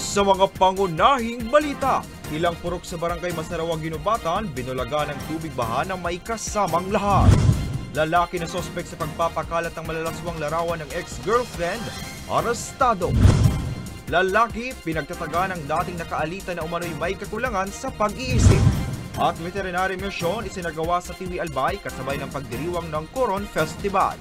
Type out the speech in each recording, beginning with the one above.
Sa mga pangunahing balita, ilang purok sa barangay Masarawa, Ginubatan, binulaga ng tubig baha na may kasamang lahar. Lalaki na sospek sa pagpapakalat ng malalaswang larawan ng ex-girlfriend, arestado. Lalaki, pinagtataga ng dating nakaalitan na umano'y may kakulangan sa pag-iisip. At veterinary mission isinagawa sa Tiwi Albay kasabay ng pagdiriwang ng Coron Festival.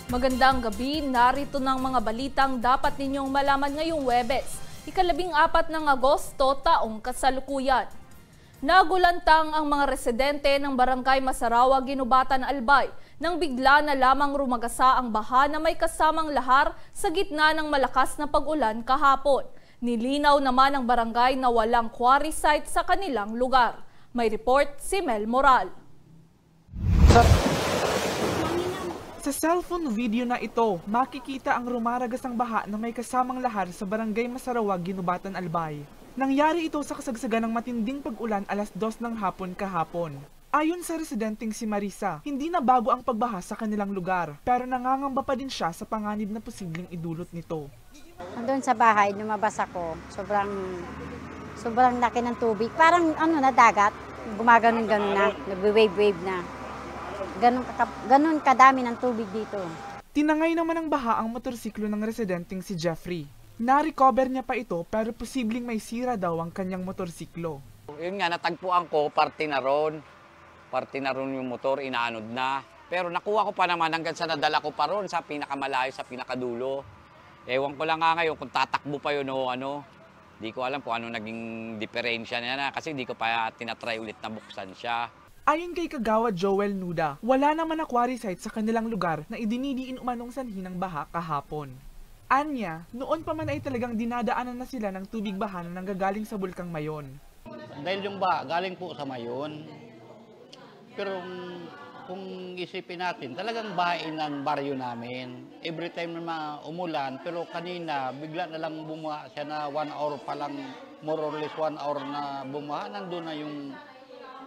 Magandang gabi, narito ng mga balitang dapat ninyong malaman ngayong Huwebes, ika-14 ng Agosto, taong kasalukuyan. Nagulantang ang mga residente ng Barangay Masarawa, Ginubatan, Albay nang bigla na lamang rumagasa ang baha na may kasamang lahar sa gitna ng malakas na pag-ulan kahapon. Nilinaw naman ng barangay na walang quarry site sa kanilang lugar. May report si Mel Moral. Sa cellphone video na ito, makikita ang rumaragasang baha na may kasamang lahar sa Barangay Masarawa, Ginubatan, Albay. Nangyari ito sa kasagsagan ng matinding pag-ulan alas 2 ng hapon kahapon. Ayon sa residenteng si Marisa, hindi na bago ang pagbaha sa kanilang lugar, pero nangangamba pa din siya sa panganib na posibleng idulot nito. Doon sa bahay, lumabas ako, sobrang laki ng tubig. Parang na dagat, gumaganon-ganon na, nagwe-wave-wave na. Ganun kadami ng tubig dito. Tinangay naman ng baha ang motorsiklo ng residenteng si Jeffrey. Na-recover niya pa ito pero posibleng may sira daw ang kanyang motorsiklo. Yun nga, natagpuan ko, parte na ron yung motor, inaanod na. Pero nakuha ko pa naman hanggang sa nadala ko pa ron sa pinakamalayo, sa pinakadulo. Ewan ko lang nga ngayon kung tatakbo pa yun o ano. Di ko alam kung ano naging diferensya niya na kasi di ko pa tinatry ulit na buksan siya. Ayon kay Kagawad Joel Nuda, wala naman na quarry site sa kanilang lugar na idinidiin umanong sanhi ng baha kahapon. Anya, noon pa man ay talagang dinadaanan na sila ng tubig baha na nanggagaling sa Bulkang Mayon. Dahil yung baha, galing po sa Mayon. Pero kung isipin natin, talagang bahain ang baryo namin. Every time na umulan, pero kanina bigla na lang bumaha siya na 1 hour pa lang, more or less 1 hour na bumaha, nandun na yung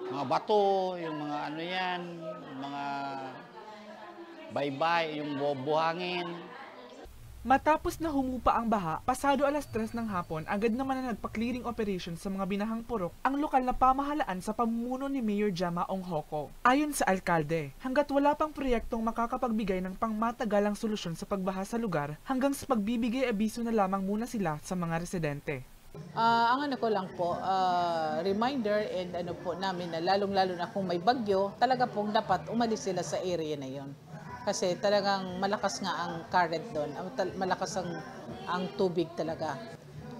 mga bato, yung mga ano yan, mga baybay, yung buhangin. Matapos na humupa ang baha, pasado alas 3 ng hapon, agad naman na nagpa-clearing operation sa mga binahang purok ang lokal na pamahalaan sa pamumuno ni Mayor Jama Onghoko. Ayon sa alkalde, hanggat wala pang proyektong makakapagbigay ng pangmatagalang solusyon sa pagbaha sa lugar, hanggang sa pagbibigay abiso na lamang muna sila sa mga residente. Ang ano ko lang po, reminder and ano po namin na lalong-lalo na kung may bagyo, talaga pong dapat umalis sila sa area na yon. Kasi talagang malakas nga ang current doon, malakas ang tubig talaga.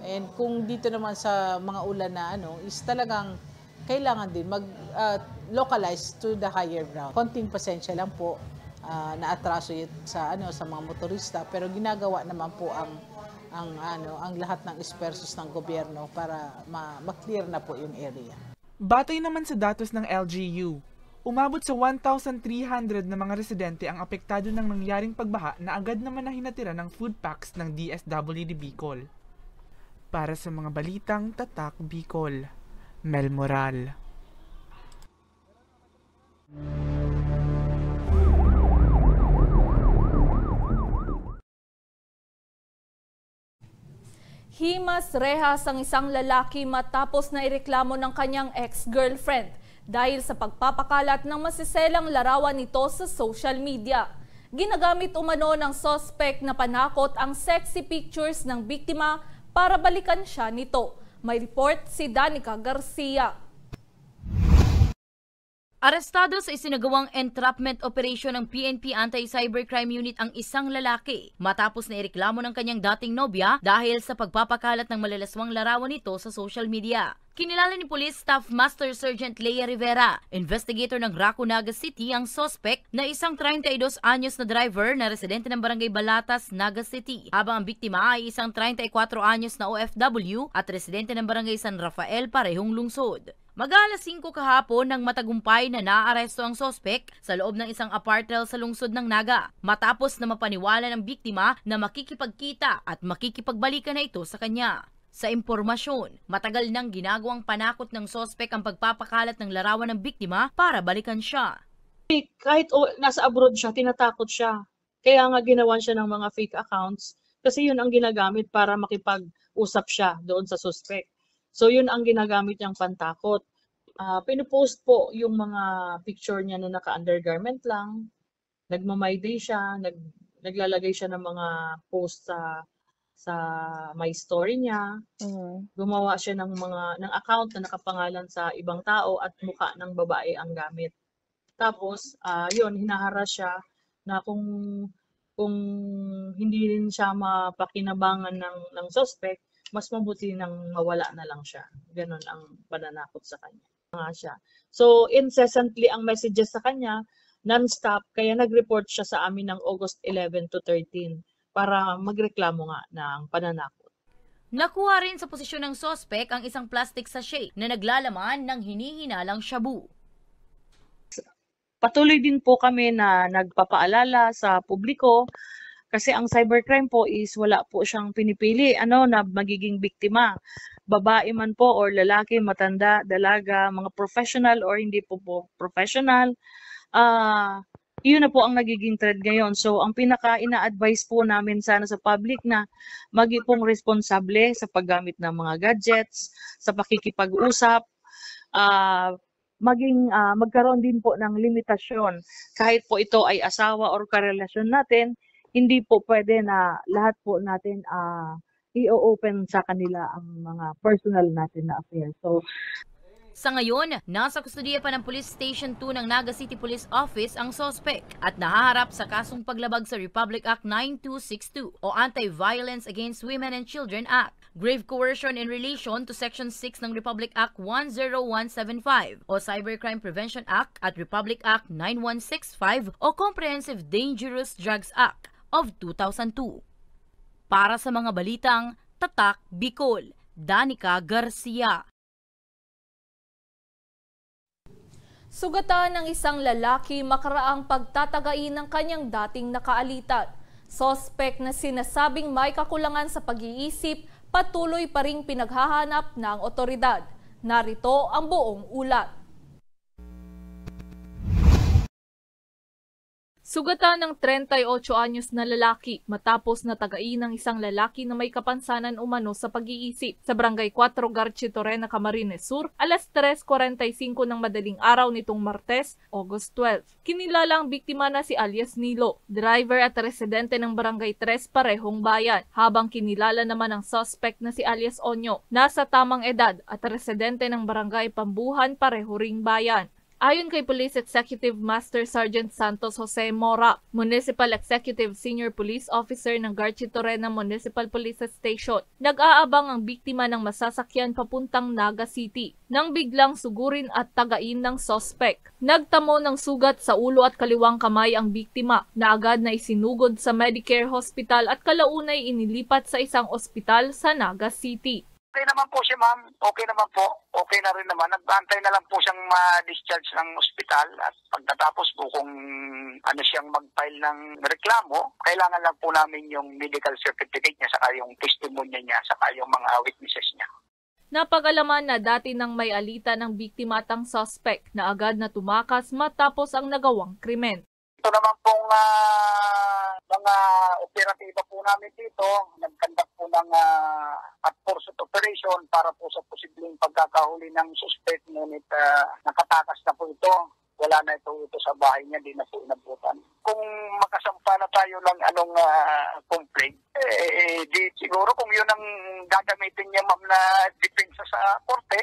And kung dito naman sa mga ulan na is talagang kailangan din mag-localize to the higher ground. Konting pasensya lang po, na-atraso sa mga motorista, pero ginagawa naman po ang lahat ng espersos ng gobyerno para ma-clear na po yung area. Batay naman sa datos ng LGU, umabot sa 1,300 na mga residente ang apektado ng nangyaring pagbaha na agad naman na hinatira ng food packs ng DSWD Bicol. Para sa mga balitang Tatak Bicol, Mel Moral. Himas rehas ang isang lalaki matapos na ireklamo ng kanyang ex-girlfriend dahil sa pagpapakalat ng masiselang larawan nito sa social media. Ginagamit umano ng suspect na panakot ang sexy pictures ng biktima para balikan siya nito. May report si Danica Garcia. Arestado sa isinagawang entrapment operation ng PNP Anti-Cybercrime Unit ang isang lalaki matapos na ireklamo ng kanyang dating nobya dahil sa pagpapakalat ng malalaswang larawan nito sa social media. Kinilala ni Police Staff Master Sergeant Leia Rivera, investigator ng Raco, Naga City, ang suspect na isang 32 anyos na driver na residente ng Barangay Balatas, Naga City, habang ang biktima ay isang 34 anyos na OFW at residente ng Barangay San Rafael, parehong lungsod. Mag-alas 5 kahapon nang matagumpay na naaresto ang sospek sa loob ng isang apartment sa lungsod ng Naga matapos na mapaniwala ng biktima na makikipagkita at makikipagbalikan na ito sa kanya. Sa impormasyon, matagal nang ginagawang panakot ng sospek ang pagpapakalat ng larawan ng biktima para balikan siya. Kahit nasa abroad siya, tinatakot siya. Kaya nga ginawan siya ng mga fake accounts kasi yun ang ginagamit para makipag-usap siya doon sa suspect. So yun ang ginagamit niyang pantakot. Pinupost po yung mga picture niya na naka-undergarment lang. Nagma-my day siya, naglalagay siya ng mga post sa my story niya. Gumawa siya ng account na nakapangalan sa ibang tao at mukha ng babae ang gamit. Tapos yun, hinaharas siya na kung hindi rin siya mapakinabangan ng suspect, mas mabuti nang mawala na lang siya. Ganon ang pananakot sa kanya. So, incessantly ang messages sa kanya, non-stop, kaya nag-report siya sa amin ng August 11 to 13 para magreklamo nga ng pananakot. Nakuha rin sa posisyon ng sospek ang isang plastic sachet na naglalaman ng hinihinalang shabu. Patuloy din po kami na nagpapaalala sa publiko kasi ang cybercrime po is wala po siyang pinipili na magiging biktima. Babae man po or lalaki, matanda, dalaga, mga professional or hindi po professional. Yun na po ang nagiging trend ngayon. So ang pinaka-ina-advise po namin sana sa public na maging pong responsable sa paggamit ng mga gadgets, sa pakikipag-usap, magkaroon din po ng limitasyon. Kahit po ito ay asawa or karelasyon natin, hindi po pwede na lahat po natin i-open sa kanila ang mga personal natin na affairs. So, sa ngayon, nasa kustudiya pa ng Police Station 2 ng Naga City Police Office ang sospek at nahaharap sa kasong paglabag sa Republic Act 9262 o Anti-Violence Against Women and Children Act, grave coercion in relation to Section 6 ng Republic Act 10175 o Cybercrime Prevention Act at Republic Act 9165 o Comprehensive Dangerous Drugs Act of 2002. Para sa mga balitang Tatak Bicol, Danica Garcia. Sugatan ng isang lalaki makaraang pagtatagain ng kanyang dating nakaalitan. Sospek na sinasabing may kakulangan sa pag-iisip, patuloy pa ring pinaghahanap ng otoridad. Narito ang buong ulat. Sugatan ng 38 anyos na lalaki matapos natagain ng isang lalaki na may kapansanan umano sa pag-iisip sa Barangay 4 Garchitoren, Camarines Sur, alas 3:45 ng madaling araw nitong Martes, August 12. Kinilala ang biktima na si alias Nilo, driver at residente ng Barangay 3 parehong bayan, habang kinilala naman ang suspect na si alias Onyo, nasa tamang edad at residente ng Barangay Pambuhan pareho ring bayan. Ayon kay Police Executive Master Sergeant Santos Jose Mora, Municipal Executive Senior Police Officer ng Garchitoren Municipal Police Station, nag-aabang ang biktima ng masasakyan papuntang Naga City nang biglang sugurin at tagain ng sospek. Nagtamo ng sugat sa ulo at kaliwang kamay ang biktima na agad na isinugod sa Medicare Hospital at kalaunay inilipat sa isang ospital sa Naga City. Okay naman po siya, ma'am. Okay naman po. Okay na rin naman. Nag-aantay na lang po siyang ma-discharge ng ospital at pagkatapos po kung siyang mag-file ng reklamo, kailangan lang po namin yung medical certificate niya saka yung testimonya niya saka yung mga witnesses niya. Napag-alaman na dati nang may alitan ng biktima at ang suspect na agad na tumakas matapos ang nagawang krimen. Ito naman pong mga operatiba po namin dito, nagkandak po ng at pursuit operation para po sa posibleng pagkakahuli ng suspect, ngunit nakatakas na po ito. Wala na ito sa bahay niya, di na po inabutan. Kung makasampa na tayo ng complaint, di siguro kung yun ang gagamitin niya, ma'am, na depensa sa korte,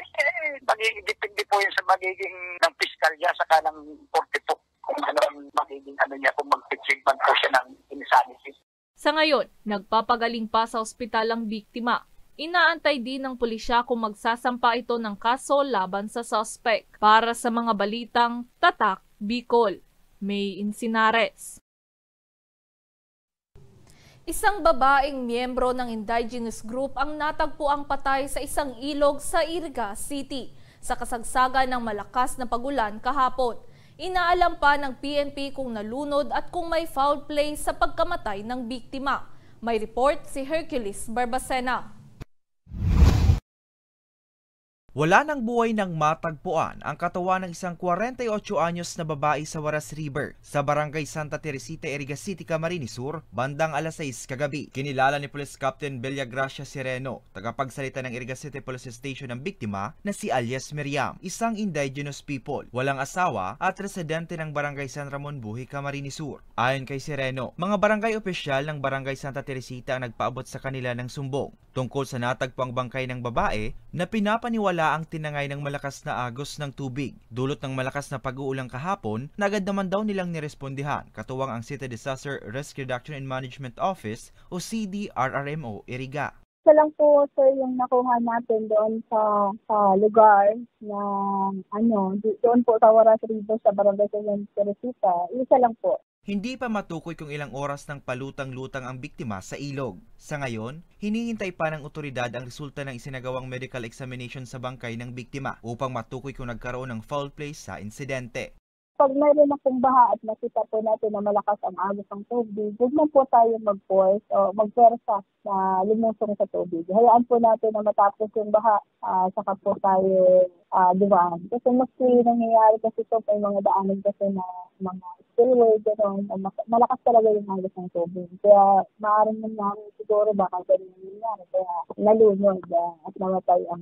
depende po yan sa magiging ng piskalya saka ng korte po kung ano ang magiging niya, kung mag-treatment po siya ng insanity. Sa ngayon, nagpapagaling pa sa ospital ang biktima. Inaantay din ng pulisya kung magsasampa ito ng kaso laban sa suspect. Para sa mga balitang Tatak, Bicol, May Insinares. Isang babaeng miyembro ng indigenous group ang natagpuang patay sa isang ilog sa Iriga City sa kasagsagan ng malakas na pagulan kahapon. Inaalam pa ng PNP kung nalunod at kung may foul play sa pagkamatay ng biktima. May report si Hercules Barbacena. Wala nang buhay ng matagpuan ang katawan ng isang 48 anyos na babae sa Waras River sa Barangay Santa Teresita, Iriga City, Camarines Sur, bandang alas 6 kagabi. Kinilala ni Police Captain Villagracia Sereno, tagapagsalita ng Iriga City Police Station ng biktima na si alias Miriam, isang indigenous people, walang asawa at residente ng Barangay San Ramon Buhi, Camarines Sur. Ayon kay Sereno, mga barangay opisyal ng Barangay Santa Teresita ang nagpaabot sa kanila ng sumbong tungkol sa natagpuang bangkay ng babae na pinapaniwala ang tinangay ng malakas na agos ng tubig. Dulot ng malakas na pag-uulang kahapon, na agad naman daw nilang nirespondihan, katuwang ang City Disaster Risk Reduction and Management Office o CDRRMO Iriga. Isa lang po sir yung nakuha natin doon sa lugar na doon po sa Waras River sa Barangay San Teresita. Isa lang po. Hindi pa matukoy kung ilang oras ng palutang-lutang ang biktima sa ilog. Sa ngayon, hinihintay pa ng otoridad ang resulta ng isinagawang medical examination sa bangkay ng biktima upang matukoy kung nagkaroon ng foul play sa insidente. Pag mayroon akong baha at nakita po natin na malakas ang agos ng tubig, huwag man po tayo mag-force o mag-persa na lumusong sa tubig. Hayaan po natin na matapos yung baha, saka po tayo dumaan. Kasi mas nangyayari kasi ito, may mga daanan kasi na mga spillway, gano'n, malakas talaga yung agos ng tubig. Kaya maaaring naman siguro baka ganun nangyayari. Kaya nalunod at namatay ang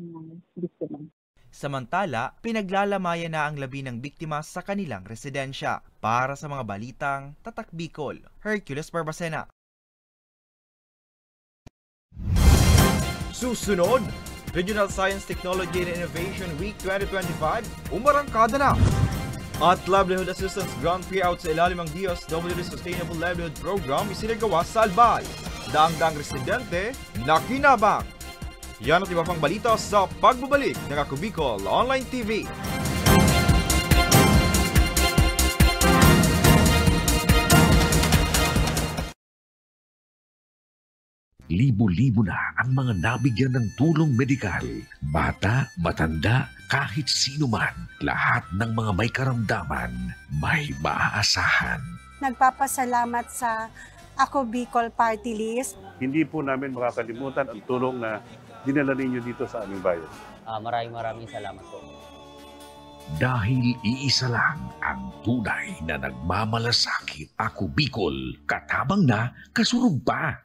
biktima. Samantala, pinaglalamayan na ang labi ng biktima sa kanilang residensya. Para sa mga balitang Tatak Bicol, Hercules Barbacena. Susunod, Regional Science, Technology and Innovation Week 2025, umarangkada na! At Livelihood Assistance Grant Payout sa ilalim ng DSWD Sustainable Livelihood Program isinagawa sa Albay. Daang-daang residente, nakinabang! Yan at iba pang balita sa pagbabalik ng Ako Bicol Online TV. Libo-libo na ang mga nabigyan ng tulong medikal. Bata, matanda, kahit sino man, lahat ng mga may karamdaman, may maaasahan. Nagpapasalamat sa Ako Bicol Party List. Hindi po namin makakalimutan ang tulong na dinala ninyo dito sa aming bayan. Maraming salamat po. Dahil iisa lang ang tunay na nagmamalasakit. Ako Bicol, katabang na, kasurog pa.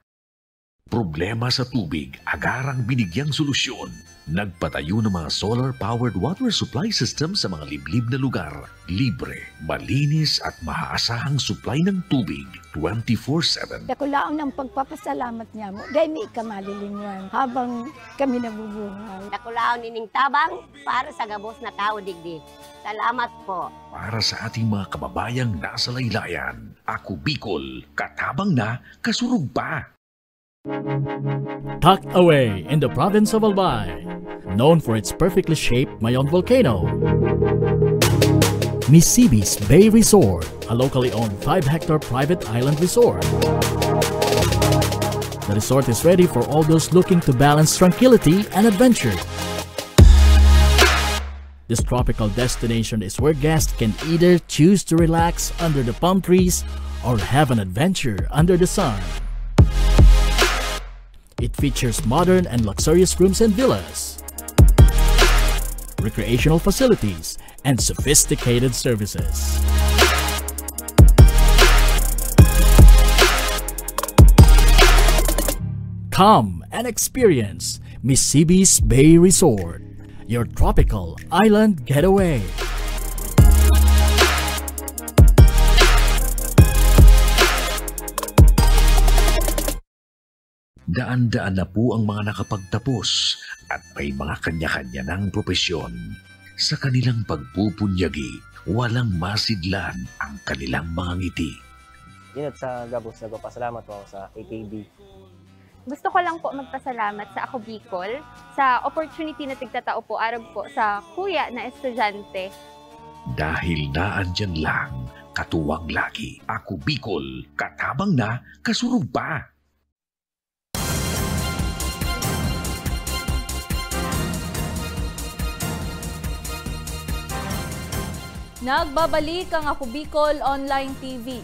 Problema sa tubig, agarang binigyang solusyon. Nagpatayo ng mga solar-powered water supply system sa mga liblib na lugar. Libre, malinis at maaasahang supply ng tubig 24/7. Dakulaon ng pagpapasalamat niya mo dahil may kamalilingan habang kami nabubuhay. Dakulaon nining tabang para sa gabos na tao digdi. Salamat po. Para sa ating mga kababayang nasa laylayan, Ako Bicol, katabang na, kasurog pa. Tucked away in the province of Albay, known for its perfectly shaped Mayon volcano, Misibis Bay Resort, a locally owned 5-hectare private island resort. The resort is ready for all those looking to balance tranquility and adventure. This tropical destination is where guests can either choose to relax under the palm trees or have an adventure under the sun. It features modern and luxurious rooms and villas, recreational facilities, and sophisticated services. Come and experience Misibis Bay Resort, your tropical island getaway. Daan-daan na po ang mga nakapagtapos at may mga kanya-kanya ng propesyon. Sa kanilang pagpupunyagi, walang masidlan ang kanilang mga ngiti. Yun sa Gabos, nagpapasalamat po ako sa AKB. Gusto ko lang po magpasalamat sa Ako Bicol sa opportunity na tigtatao po araw po sa kuya na estudyante. Dahil naandyan lang, katuwang lagi. Ako Bicol, katabang na, kasurug pa. Nagbabalik ang Ako Bicol Online TV.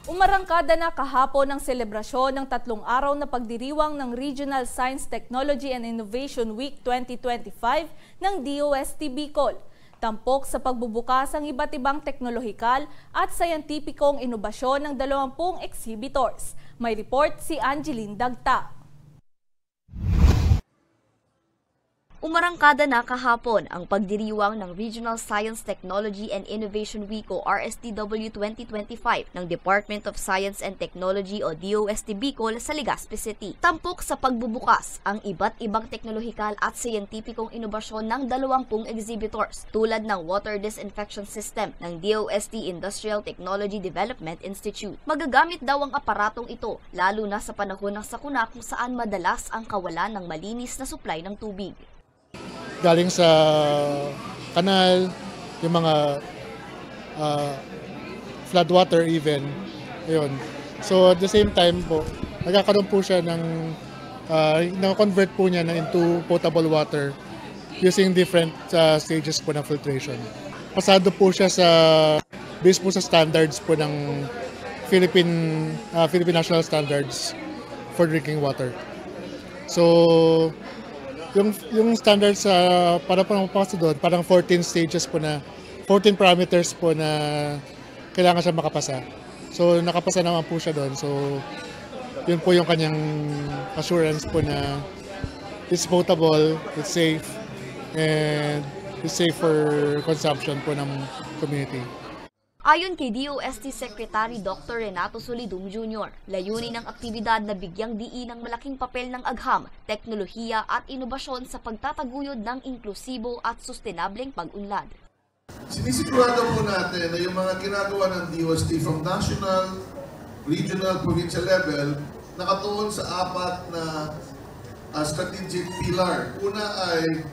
Umarangkada na kahapon ang selebrasyon ng 3 araw na pagdiriwang ng Regional Science, Technology and Innovation Week 2025 ng DOST Bicol. Tampok sa pagbubukas ang iba't ibang teknolohikal at sayantipikong inobasyon ng 20 exhibitors. May report si Angeline Dagta. Umarangkada na kahapon ang pagdiriwang ng Regional Science, Technology and Innovation Week o RSTW 2025 ng Department of Science and Technology o DOST Bicol sa Legazpi City. Tampok sa pagbubukas ang iba't ibang teknolohikal at siyentipikong inobasyon ng 20 exhibitors tulad ng water disinfection system ng DOST Industrial Technology Development Institute. Magagamit daw ang aparatong ito lalo na sa panahon ng sakuna kung saan madalas ang kawalan ng malinis na supply ng tubig. Galing sa kanal, yung mga floodwater even. Ayun. So at the same time po, nagkakaroon po siya ng, na-convert po niya into potable water using different stages po ng filtration. Pasado po siya sa, based po sa standards po ng Philippine National Standards for Drinking Water. So, yung standards para po mapapasa doon, parang 14 stages po na, 14 parameters po na kailangan siya makapasa. So nakapasa naman po siya doon. So yun po yung kanyang assurance po na it's potable, it's safe, and it's safe for consumption po ng community. Ayon kay DOST Secretary Dr. Renato Solidum Jr., layunin ng aktibidad na bigyang diin ang malaking papel ng agham, teknolohiya at inobasyon sa pagtataguyod ng inklusibo at sustenableng pag-unlad. Sinisigurado po natin na yung mga ginagawa ng DOST from national, regional, provincial level nakatuon sa 4 na strategic pillar. Una ay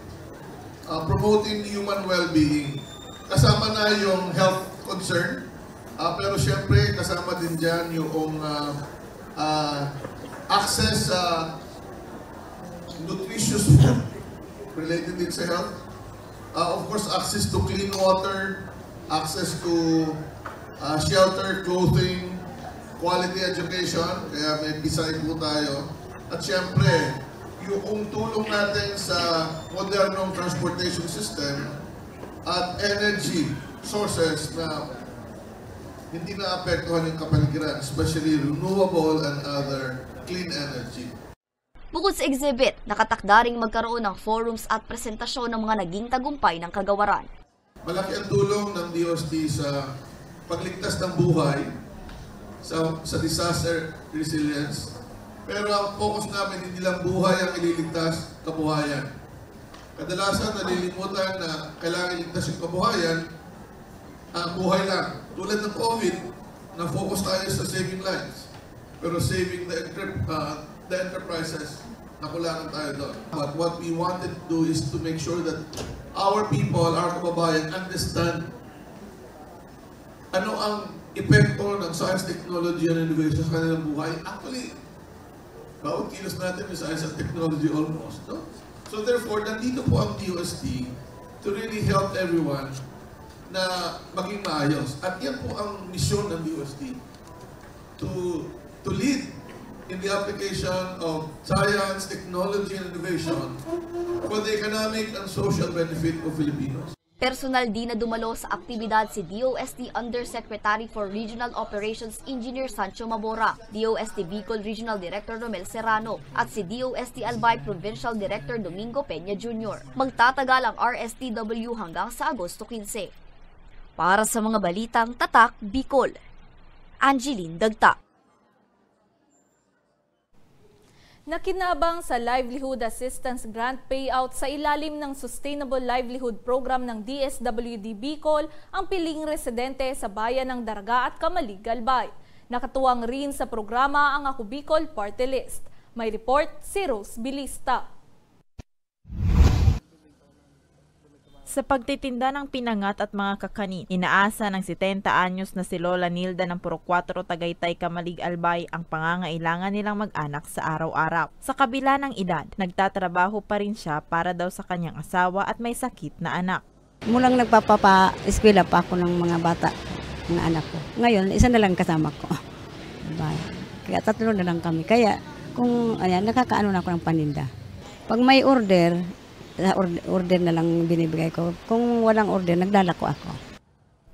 promoting human well-being. Kasama na yung health concern, pero syempre kasama din dyan yung access sa nutritious food related din sa health. Of course, access to clean water, access to shelter, clothing, quality education, kaya may PISAI po tayo. At syempre, yung tulong natin sa modernong transportation system at energy sources na hindi naapektuhan yung kapaligiran, especially renewable and other clean energy. Bukod sa exhibit, nakatakda ring magkaroon ng forums at presentasyon ng mga naging tagumpay ng kagawaran. Malaki ang tulong ng DOST sa pagligtas ng buhay, sa disaster resilience. Pero ang focus namin, hindi lang buhay ang ililigtas, kabuhayan. Kadalasan nalilimutan na kailangan iligtas yung kabuhayan, ang buhay lang. Tulad ng COVID, na-focus tayo sa saving lives. Pero saving the enterprises, nakulangan tayo doon. But what we wanted to do is to make sure that our people, our kababayan, understand ano ang epekto ng science, technology, and innovation sa kanilang buhay. Actually, bawat kilos natin yung science and technology almost. No? So therefore, nandito po ang DOST to really help everyone na maging maayos. At yan po ang misyon ng DOST, to lead in the application of science, technology, and innovation for the economic and social benefit of Filipinos. Personal din na dumalo sa aktibidad si DOST Undersecretary for Regional Operations Engineer Sancho Mabora, DOST Bicol Regional Director Romel Serrano, at si DOST Albay Provincial Director Domingo Peña Jr. Magtatagal ang RSTW hanggang sa Agosto 15. Para sa mga balitang Tatak, Bicol, Angeline Dagta. Nakinabang sa Livelihood Assistance Grant Payout sa ilalim ng Sustainable Livelihood Program ng DSWD Bicol ang piling residente sa bayan ng Daraga at Camalig, Albay. Nakatuwang rin sa programa ang Ako Bicol Party List. May report si Rose Bilista. Sa pagtitinda ng pinangat at mga kakanin, inaasa ng 70 anyos na si Lola Nilda ng Purok 4 Tagaytay, Camalig, Albay ang pangangailangan nilang mag-anak sa araw-araw. Sa kabila ng edad, nagtatrabaho pa rin siya para daw sa kanyang asawa at may sakit na anak. Mulang nagpapa-eskwela pa ako ng mga bata, mga anak ko. Ngayon, isa na lang kasama ko. Diba? Kaya 3 na lang kami. Kaya kung ayan, nakakaano na ako ng paninda. Pag may order na lang binibigay ko. Kung walang order, naglalako ako.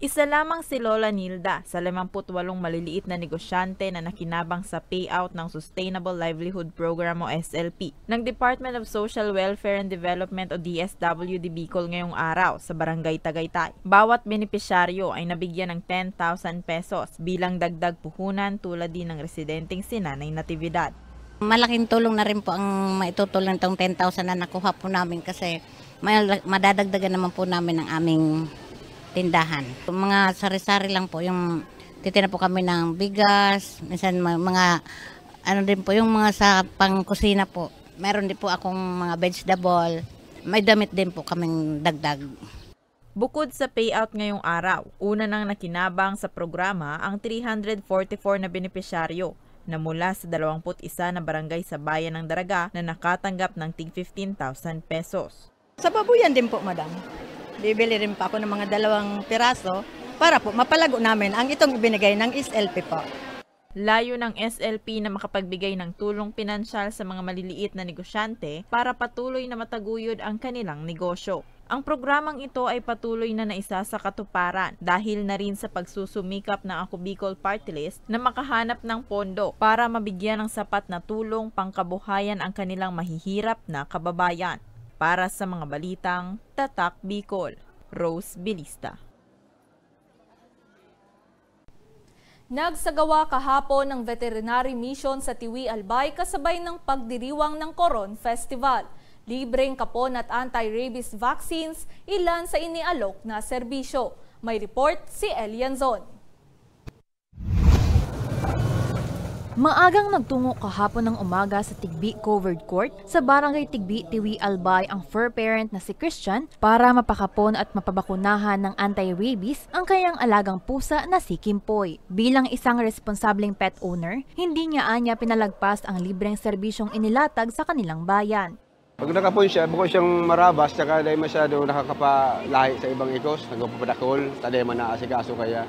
Isa lamang si Lola Nilda sa 58 maliliit na negosyante na nakinabang sa payout ng Sustainable Livelihood Program o SLP ng Department of Social Welfare and Development o DSWD Bicol ngayong araw sa Barangay Tagaytay. Bawat benepisyaryo ay nabigyan ng 10,000 pesos bilang dagdag puhunan tulad din ng residenteng si Nanay Natividad. Malaking tulong na rin po ang maitutulong itong 10,000 na nakuha po namin kasi madadagdagan naman po namin ang aming tindahan. Mga sari-sari lang po, yung titina po kami ng bigas, minsan mga ano din po, yung mga sa pangkusina po. Meron din po akong mga vegetable, may damit din po kaming dagdag. Bukod sa payout ngayong araw, una nang nakinabang sa programa ang 344 na benepisyaryo na mula sa 21 na barangay sa bayan ng Daraga na nakatanggap ng tig 15,000 pesos. Sa babuyan din po, madam. Bibili rin pa ako ng mga 2 piraso para po mapalago namin ang itong ibinigay ng SLP po. Layo ng SLP na makapagbigay ng tulong pinansyal sa mga maliliit na negosyante para patuloy na mataguyod ang kanilang negosyo. Ang programang ito ay patuloy na naisa sa katuparan dahil na rin sa pagsusumikap ng Ako Bicol Party List na makahanap ng pondo para mabigyan ng sapat na tulong pangkabuhayan ang kanilang mahihirap na kababayan. Para sa mga balitang Tatak Bicol, Rose Bilista. Nagsagawa kahapon ng veterinary mission sa Tiwi, Albay kasabay ng pagdiriwang ng Coron Festival. Libreng kapon at anti-rabies vaccines, ilan sa inialok na serbisyo. May report si Elianzon. Maagang nagtungo kahapon ng umaga sa Tigbi Covered Court sa Barangay Tigbi, Tiwi, Albay ang fur parent na si Christian para mapakapon at mapabakunahan ng anti-rabies ang kanyang alagang pusa na si Kimpoy. Bilang isang responsableng pet owner, hindi niya anya pinalagpas ang libreng serbisyong inilatag sa kanilang bayan. Pag nakapon siya, bukod siyang marabas, tsaka dahil masyado nakakapalahi sa ibang ikos, nagpapadakol, taday man naasikaso kaya.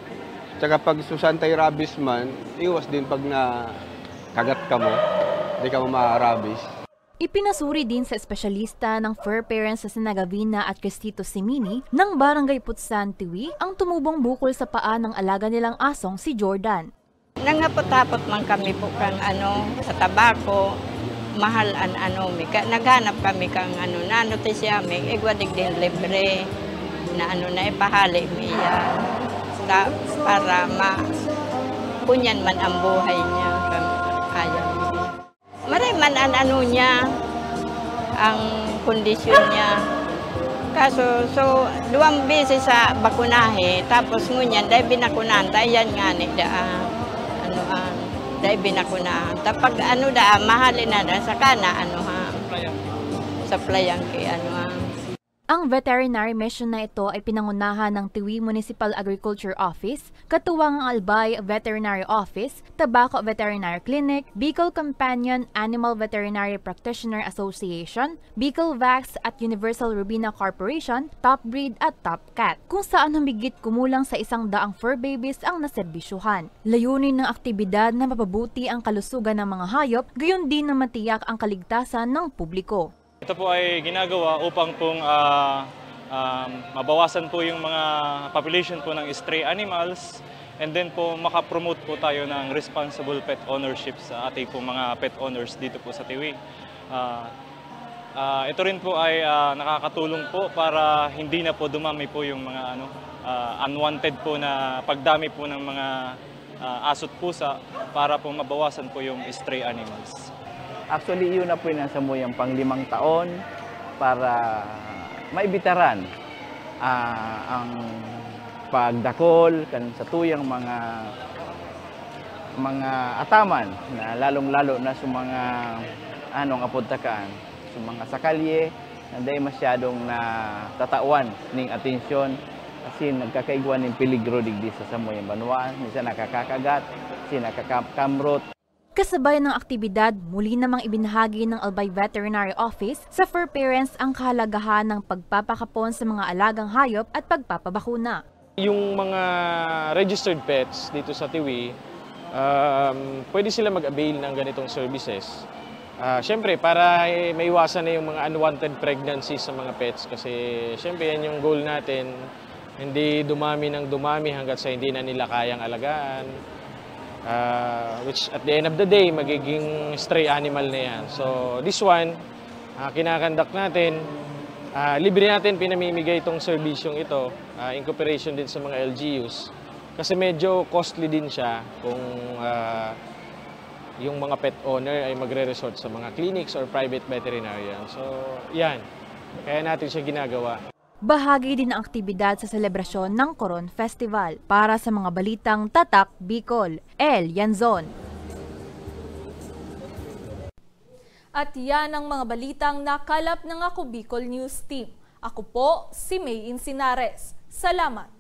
Tsaka pag susantay rabies man, iwas din pag nakagat ka mo, hindi ka mo ma-rabies. Ipinasuri din sa espesyalista ng fur parents sa Sinagavina at Cristito Simini ng Barangay Putsan, Tiwi ang tumubong bukol sa paa ng alaga nilang asong si Jordan. Nangapot-tapot man kami po kang sa tabako. Mahal naghanap kami kang na-notisya mi, igwadig din libre na na ipahali miya para punyan man ang buhay niya ayaw. Maray man niya, ang kondisyon niya. Kaso, 2 beses sa bakunahe, tapos ngunyan, dahil binakunahan, tayan nga ni dahil binakunahan. Tapag mahalin na sa kana, sa playangke, Ang veterinary mission na ito ay pinangunahan ng Tiwi Municipal Agriculture Office, katuwang ang Albay Veterinary Office, Tabaco Veterinary Clinic, Bicol Companion Animal Veterinary Practitioner Association, Bicol Vax at Universal Rubina Corporation, Top Breed at Top Cat, kung saan humigit kumulang sa 100 fur babies ang naserbisyuhan. Layunin ng aktibidad na mapabuti ang kalusugan ng mga hayop, gayon din na matiyak ang kaligtasan ng publiko. Ito po ay ginagawa upang pong mabawasan po yung mga population po ng stray animals and then po makapromote po tayo ng responsible pet ownership sa ating po mga pet owners dito po sa Tiwi. Ito rin po ay nakakatulong po para hindi na po dumami po yung mga unwanted po na pagdami po ng mga aso't pusa para po mabawasan po yung stray animals. Actually, yun na po yung nasa mo yung pang-5 taon para maibitaran ang pagdakol kan sa tuyang mga ataman na lalong-lalo na sa mga anong apuntakaan, sa mga sakalye na dahil masyadong natatawan ng atensyon kasi nagkakaigwan ng peligro digdi sa samoyang banwa, minsan nakakakagat, kasi nakakakamrot. Kasabay ng aktibidad, muli namang ibinahagi ng Albay Veterinary Office sa fur parents ang kahalagahan ng pagpapakapon sa mga alagang hayop at pagpapabakuna. Yung mga registered pets dito sa Tiwi, pwede sila mag-avail ng ganitong services. Siyempre, para maiwasan na yung mga unwanted pregnancies sa mga pets kasi siyempre yan yung goal natin, hindi dumami ng dumami hanggat sa hindi na nila kayang alagaan. Which at the end of the day, magiging stray animal na yan. So this one, kinakandak natin, libre natin pinamimigay itong serbisyong ito in cooperation din sa mga LGUs. Kasi medyo costly din siya kung yung mga pet owner ay magre-resort sa mga clinics or private veterinarian. So, yan. Kaya natin siya ginagawa. Bahagi din ang aktibidad sa selebrasyon ng Coron Festival. Para sa mga balitang Tatak Bicol, El Yanzon. At yan ang mga balitang nakalap ng Ako Bicol News Team. Ako po si May Insinares. Salamat!